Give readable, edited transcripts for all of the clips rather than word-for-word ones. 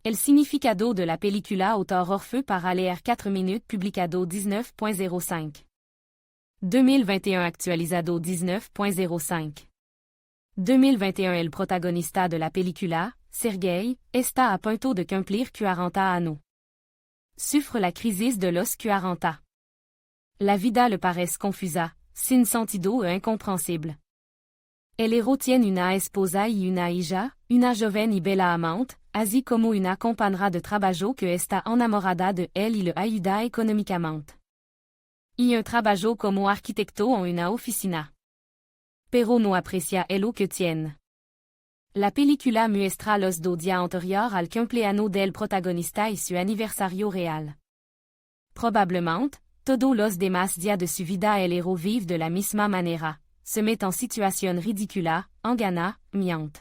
El significado de la película autor Orfeu para leer 4 minutes publicado 19.05. 2021 actualizado 19.05. 2021 El protagonista de la película, Serguei, está a punto de cumplir 40 años. Sufre la crisis de los 40. La vida le parece confusa, sin sentido e incomprensible. El héros tiene una esposa y una hija, una joven y bella amante, así como una compañera de trabajo que está enamorada de él y le ayuda económicamente. Y un trabajo como arquitecto en una oficina. Pero no aprecia el lo que tiene. La película muestra los 2 días anterior al cumpleaños del protagonista y su aniversario real. Probablemente, todos los demás días de su vida el héros vive de la misma manera, se met en situación ridícula, engana, miente.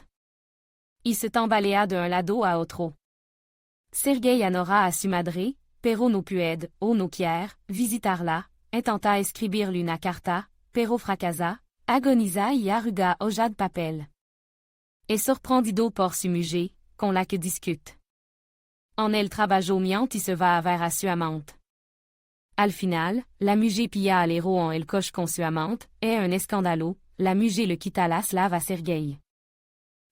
Y se tambalea de un lado a otro. Serguei anora a su madre, pero no puede, o no quiere, visitarla, intenta escribirle una carta, pero fracasa, agoniza y arruga hoja de papel. Es sorprendido por su mujer, con la que discute. En el trabajo miente y se va a ver a su amante. Al final, la mujer pilla al héros en el coche con su amante, et un escándalo, la mujer le quita la slave a Serguei.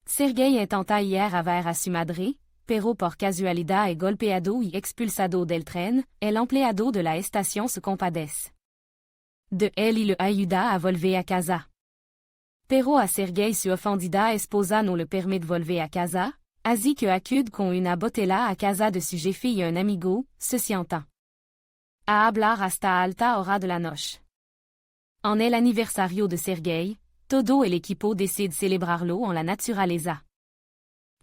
Serguei intenta ir a ver a su madre, pero por casualidad es golpeado y expulsado del tren, el empleado de la estación se compadece de él y le ayuda a volver a casa. Pero a Serguei su ofendida esposa no le permet de volver a casa, así que acude con una botella a casa de su jefe y un amigo, se sientan a hablar hasta alta hora de la noche. En el aniversario de Serguei, todo el equipo decide celebrarlo en la naturaleza.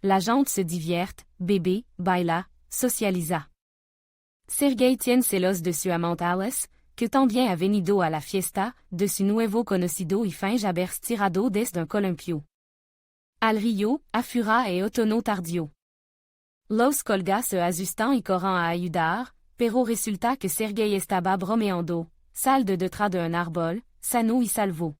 La gente se divierte, bebe, baila, socializa. Serguei tiene celos de su amante Alice, que también ha venido a la fiesta, de su nuevo conocido y finge haber tirado desde un columpio al río, a fura e otoño tardío. Los colga se asustan y corren a ayudar, pero resulta que Serguei estaba bromeando, sale de detrás de un árbol, sano y salvo.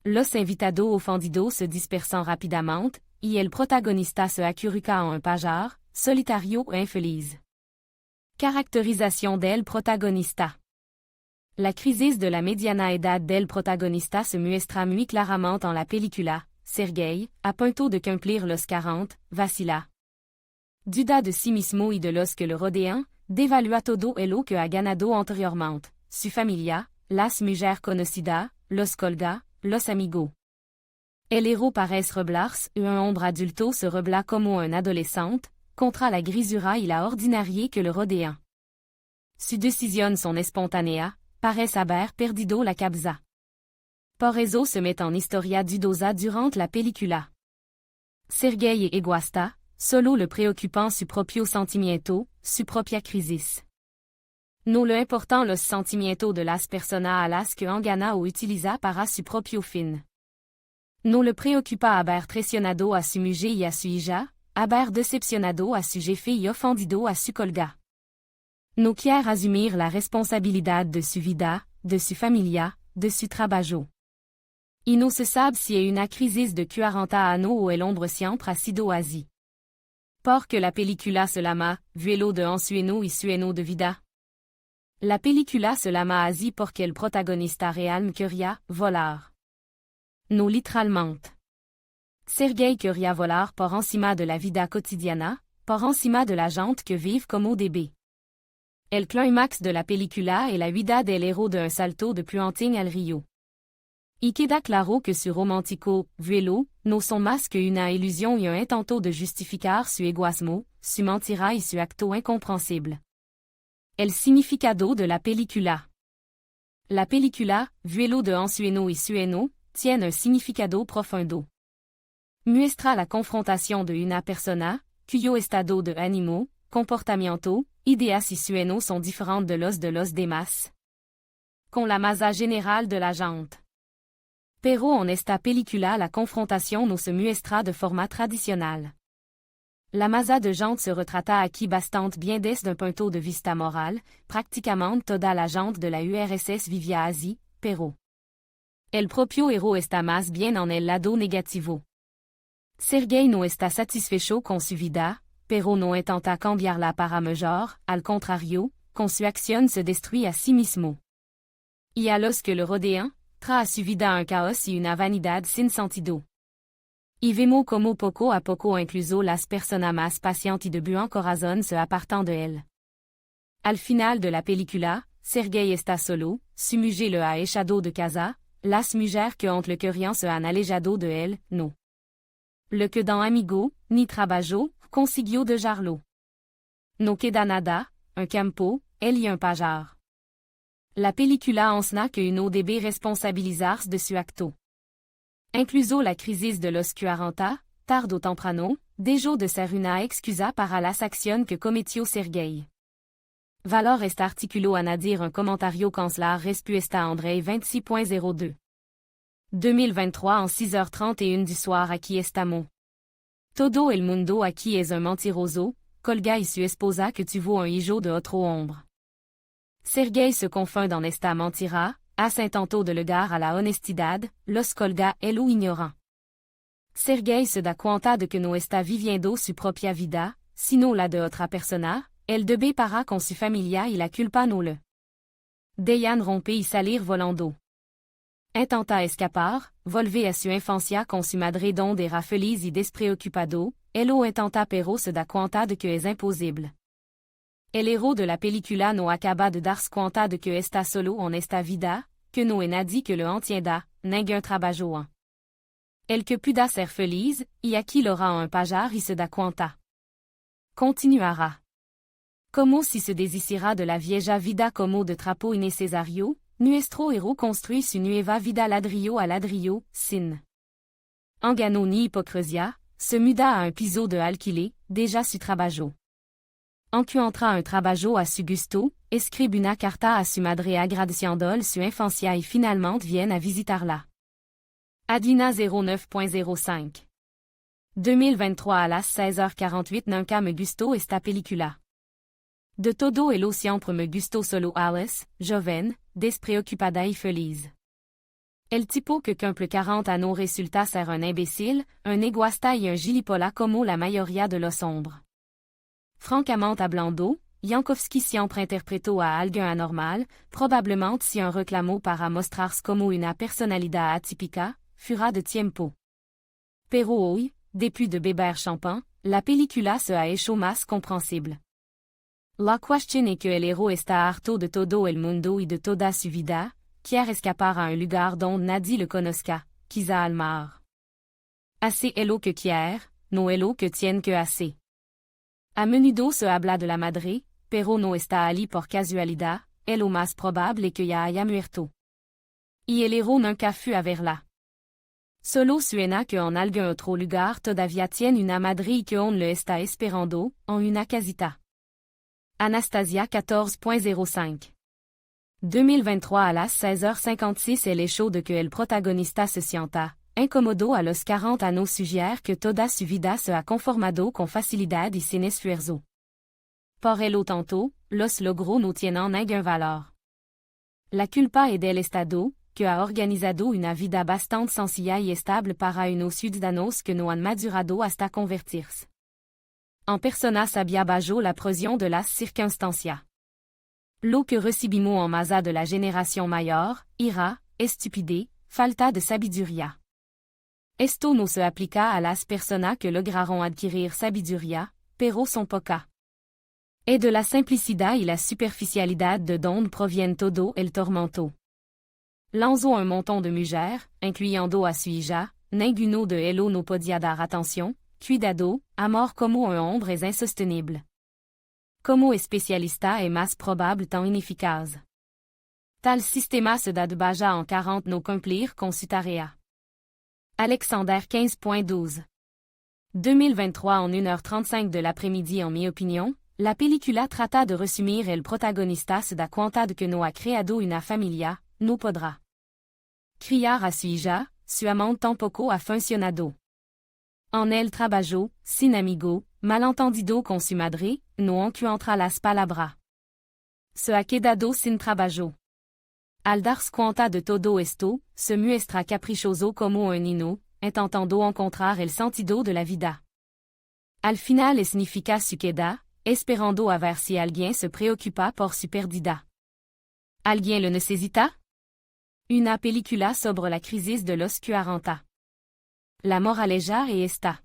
Los invitados ofendidos se dispersan rápidamente, y el protagonista se acurruca en un pajar, solitario e infeliz. Caracterización del protagonista. La crisis de la mediana edad del protagonista se muestra muy claramente en la película, Serguei, a punto de cumplir los 40, vacila. Duda de sí mismo y de los que le rodean, devalúa todo lo que ha ganado anteriormente, su familia, las mujeres conocidas, los colga, los amigos. El héros parece reblarse, un hombre adulto se rebla como un adolescente, contra la grisura y la ordinarie que le rodean. Sus decisiones son espontaneas, parece haber perdido la cabeza. Por eso se met en historia dudosa durante la película. Serguei es egoísta, solo le preocupan su propio sentimiento, su propia crisis. No le importan los sentimientos de las personas a las que engana o utiliza para su propio fin. No le preocupa haber traicionado a su mujer y a su hija, haber decepcionado a su jefe y ofendido a su colga. No quiere asumir la responsabilidad de su vida, de su familia, de su trabajo. Y no se sabe si es una crisis de 40 años o el hombre siempre ha sido así. Porque la película se llama Vuelo de ensueño y sueño de vida. La película se llama así porque el protagonista real quería volar. No literalmente. Serguei quería volar por encima de la vida cotidiana, por encima de la gente que vive como bebé. El clímax de la película es la vida del héros de un salto de puenting al río. Y queda claro que su romántico vuelo no son más que una ilusión y un intento de justificar su egoísmo, su mentira y su acto incomprensible. El significado de la película. La película, Vuelo de ensueño y sueño, tiene un significado profundo. Muestra la confrontación de una persona, cuyo estado de ánimo, comportamiento, ideas y sueños son diferentes de los demás. Con la masa general de la gente. Pero en esta película la confrontación no se muestra de forma tradicional. La masa de gente se retrata aquí bastante bien desde un punto de vista moral, prácticamente toda la gente de la URSS vivía así, pero el propio héros está más bien en el lado negativo. Serguei no está satisfecho con su vida, pero no intenta cambiarla para mejor, al contrario, con su acción se destruit a sí mismo. Y a los que le rodean, trae a su vida un caos y una vanidad sin sentido. Y vemos como poco a poco incluso las personas más pacientes y de buen corazón se apartan de él. Al final de la película, Sergei está solo, su mujer le ha echado de casa, las mujeres que ont le querian se han alejado de él, no. Le que dans Amigo, ni trabajo, consiguió dejarlo. No queda nada, un campo, él y un pajar. La película ensena que uno debe responsabilizarse de su acto. Incluso la crisis de los 40, tarde o temprano, dejó de ser una excusa para las acciones que cometió Sergei. Valor est articulo a nadir un comentario cancelar respuesta Andrei 26.02. 2023 en 6h31 du soir aquí estamos. Todo el mundo aquí es un mentiroso, colga y su esposa que tuvo un hijo de otro hombre. Sergei se confond en esta mentira, hacen tanto de lugar a la honestidad, los colga elo ignorant. Sergei se da cuenta de que no está viviendo su propia vida, sino la de otra persona, el debe para con su familia y la culpa no le dejan romper y salir volando. Intenta escapar, volver a su infancia con su madre donde era feliz y despreocupado, elo intenta pero se da cuenta de que es imposible. El héros de la película no acaba de darse cuenta de que está solo en esta vida, que no es nadie que le entienda, ningún trabajo en el que pueda ser feliz, y aquí l'aura un pajar y se da cuenta. Continuará. Como si se deshiciera de la vieja vida como de trapo innecesario, nuestro héros construit su nueva vida ladrillo a ladrillo, sin engano ni hipocresía, se muda a un piso de alquiler, déjà su trabajo. Encuentra un trabajo a su gusto, escribe una carta a su madre agradeciéndole su infancia y finalmente viene a visitarla. Adina 09.05. 2023 a las 16h48 nunca me gustó esta película. De todo el siempre me gustó solo Alice, joven, despreocupada y feliz. El tipo que cumple 40 años resulta ser un imbécile, un egoísta y un gilipollas como la mayoría de los hombres. Francamente hablando, Jankowski siempre interpretó a alguien anormal, probablemente si un reclamo para mostrarse como una personalidad atípica, fuera de tiempo. Pero hoy, depuis de beber champagne, la película se ha hecho más comprensible. La cuestión es que el héros está harto de todo el mundo y de toda su vida, quiere escapar a un lugar donde nadie le conozca, quizá al mar. Assez es lo que quiere, no es lo que tiene que hacer. A menudo se habla de la madre, pero no está allí por casualidad, es lo más probable que ya haya muerto. Y el héros nunca fue a verla. Solo suena que en algún otro lugar todavía tiene una madre y que on le está esperando, en una casita. Anastasia 14.05. 2023 a las 16h56 el hecho de que el protagonista se sienta incómodo a los 40 años sugiere que toda su vida se ha conformado con facilidad y sin esfuerzo. Por el tanto, los logros no tienen ningún valor. La culpa es del Estado, que ha organizado una vida bastante sencilla y estable para unos ciudadanos que no han madurado hasta convertirse en personas sabia bajo la presión de las circunstancias. Lo que recibimos en masa de la generación mayor, ira, estupidez, falta de sabiduría. Esto no se aplica a las personas que lograron adquirir sabiduría, pero son pocas. Es de la simplicidad y la superficialidad de donde proviene todo el tormento. Lanzó un montón de mujeres, incluyendo a su hija, ninguno de ello no podía dar atención, cuidado, amor como un hombre es insostenible. Como especialista es más probable tan ineficaz. Tal sistema se da de baja en 40 no cumplir con su tarea. Alexander 15.12. 2023 en 1h35 de l'après-midi en mi opinión, la película trata de resumir el protagonista se da cuenta de que no ha creado una familia, no podrá criar a su hija, su amante tampoco ha funcionado. En el trabajo, sin amigo, malentendido con su madre, no encuentra las palabras. Se ha quedado sin trabajo. Al darse cuenta de todo esto, se muestra caprichoso como un niño, intentando encontrar el sentido de la vida. Al final e significa succeda, esperando aver si alguien se preoccupa por su perdida. Alguien le necesita? Una película sobre la crisis de los 40. La moraleja es esta.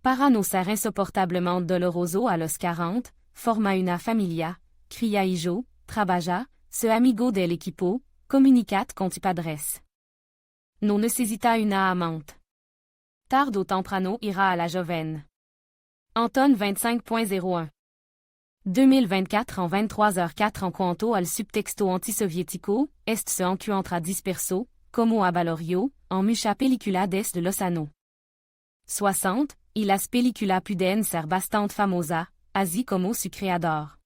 Para no ser insoportablemente doloroso a los 40, forma una familia, cria hijo, trabaja, se amigo del equipo, comunicat con tu padres. No necesita una amante. Tarde o temprano ira a la joven. Anton 25.01. 2024 en 23h04 en cuanto al subtexto antisoviético, est se encuentra disperso, como a Valorio, en mucha película des de Lozano. 60, y las películas pueden ser bastante famosa, así como su creador.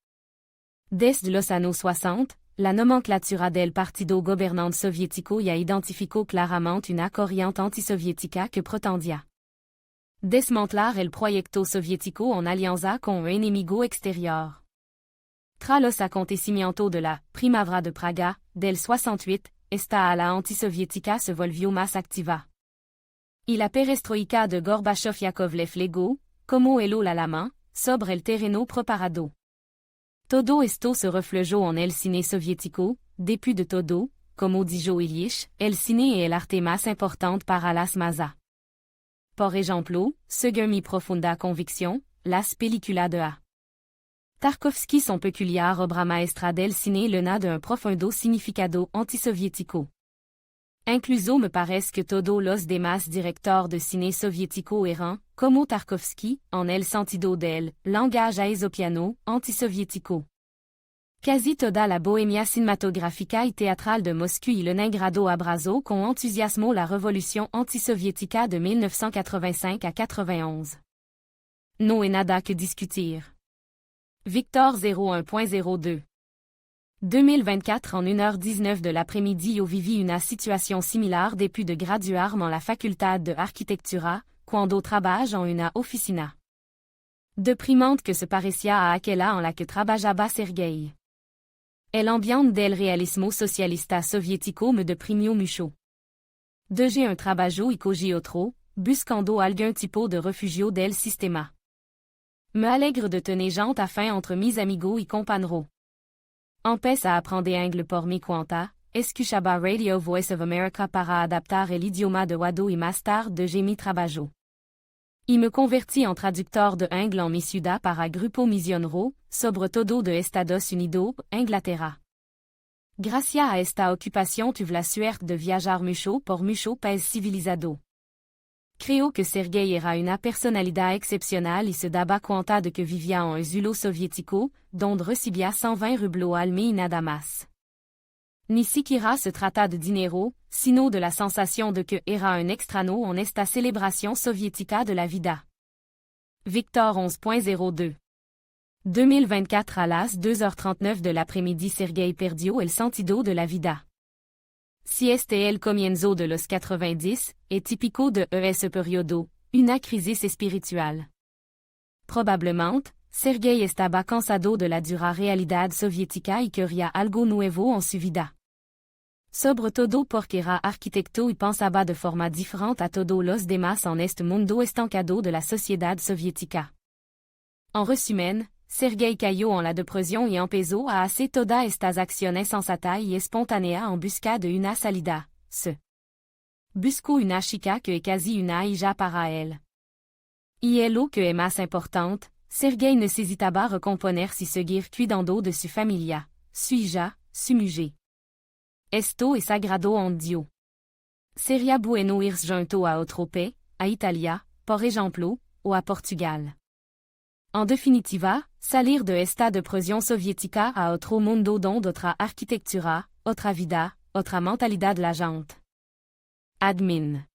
Des de Lozano 60, la nomenclatura del partido gobernante soviético ya identificó claramente una corriente antisoviética que pretendía desmantelar el proyecto soviético en alianza con un enemigo exterior. Tras los acontecimientos de la Primavera de Praga, del 68, esta ala antisoviética se volvió más activa. Y la perestroika de Gorbachev-Yakovlev legó, como el alemán, sobre el terreno preparado. Todo esto se reflejó en el cine soviético, depuis de todo, como dijo Ilyich, el cine es el arte más importante para las masas. Por ejemplo, según mi profunda convicción, las películas de A. Tarkovsky son peculiar obra maestra del cine llena de un profundo significado antisoviético. Incluso me parece que todos los demás directores de cine soviético eran, como Tarkovsky, en el sentido del langage aesopiano antisoviético. Casi toda la bohemia cinématográfica y teatrale de Moscú y Leningrado abrazó con entusiasmo la révolution antisoviética de 1985 à 91. No hay nada que discutir. Victor 01.02. 2024 en 1h19 de l'après-midi yo vivi una situación similar depuis de graduarme en la facultad de arquitectura, cuando trabajo en una oficina. Deprimante que se parecía a aquella en la que trabajaba Sergei. El ambiente del realismo socialista soviético me deprimió mucho. Dejé un trabajo y cogí otro, buscando algún tipo de refugio del sistema. Me alegre de tener gente afin entre mis amigos y compañeros. Empecé a aprender anglais por mi cuenta, escuchaba Radio Voice of America para adaptar el idioma de Wado y más tarde dejé mi trabajo. Y me convertí en traductor de anglais en mi ciudad para Grupo Misionero, sobre todo de Estados Unidos, Inglaterra. Gracias a esta ocupación tuve la suerte de viajar mucho por mucho país civilizado. Creo que Sergei era una personalidad excepcional y se daba cuenta de que vivía en un zulo soviético, donde recibía 120 rublos al mes y nada más. Ni siquiera se trata de dinero, sino de la sensación de que era un extraño en esta celebración soviética de la vida. Victor 11.02. 2024 a las 2h39 de l'après-midi Sergei perdió el sentido de la vida. Si este el comienzo de los 90, es típico de ese periodo, una crisis espiritual. Probablemente, Sergei estaba cansado de la dura realidad soviética y quería algo nuevo en su vida. Sobre todo porque era arquitecto y pensaba de forma diferente a todos los demás en este mundo estancado de la sociedad soviética. En resumen, Sergei cayó en la depresión y empezó a hacer todas estas acciones sensatas y espontáneas en busca de una salida. Se buscó una chica que es casi una hija para él. Y es lo que es más importante, Sergei necesitaba recomponerse y seguir cuidando de su familia, su hija, su mujer. Esto es sagrado en Dios. Sería bueno ir junto a otro país, a Italia, por ejemplo, o a Portugal. En definitiva, salir de esta depresión soviética a otro mundo donde otra arquitectura, otra vida, otra mentalidad la gente. Admin.